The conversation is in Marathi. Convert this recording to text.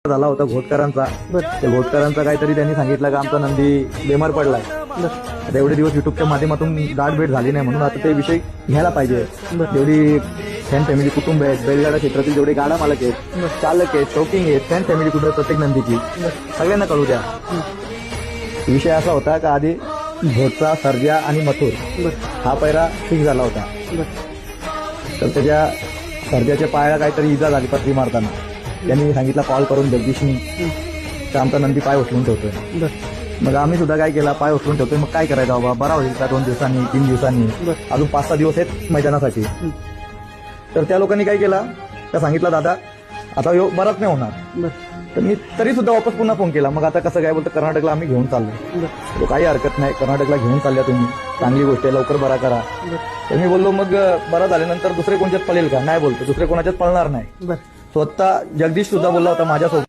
झाला होता घोटकरांचा. ते घोटकरांचा काहीतरी त्यांनी सांगितलं का आमचा नंदी बेमार पडलाय. आता एवढे दिवस युट्यूबच्या माध्यमातून गाठ भेट झाली नाही म्हणून आता ते विषय घ्यायला पाहिजे. जेवढी फॅन फॅमिली कुटुंब आहेत, बैलगाडा क्षेत्रातील जेवढे गाडा मालक आहेत, चालक आहेत, शौकिंग आहेत, फॅन फॅमिली कुटुंब प्रत्येक नंदीची सगळ्यांना कळू द्या. विषय असा होता का आधी घोटचा, सर्जा आणि मथुर हा पैरा फिक्स झाला होता. तर त्याच्या सर्जाच्या पायाला काहीतरी इजा झाली पत्री मारताना. त्यांनी सांगितलं कॉल करून जगदीशनी तर आमचा नंदी पाय उचलून ठेवतोय. मग आम्ही सुद्धा काय केला, पाय उचलून ठेवतोय, मग काय करायचं बाबा, बरा होईल का 2 दिवसांनी 3 दिवसांनी, अजून 5-6 दिवस आहेत मैदानासाठी. तर त्या लोकांनी काय केला, त्या सांगितलं दादा आता बराच नाही होणार. तर मी तरी सुद्धा वापस पुन्हा फोन केला. मग आता कसं काय बोलतं, कर्नाटकला आम्ही घेऊन चाललो. तो काही हरकत नाही, कर्नाटकला घेऊन चालल्या तुम्ही, चांगली गोष्ट आहे, लवकर बरा करा. तर मी बोललो मग बरा झाल्यानंतर दुसरे कोणत्याच पळेल का, नाही बोलतो दुसरे कोणाच्याच पळणार नाही. स्वतः जगदीश सुद्धा बोलला होता माझ्यासोबत.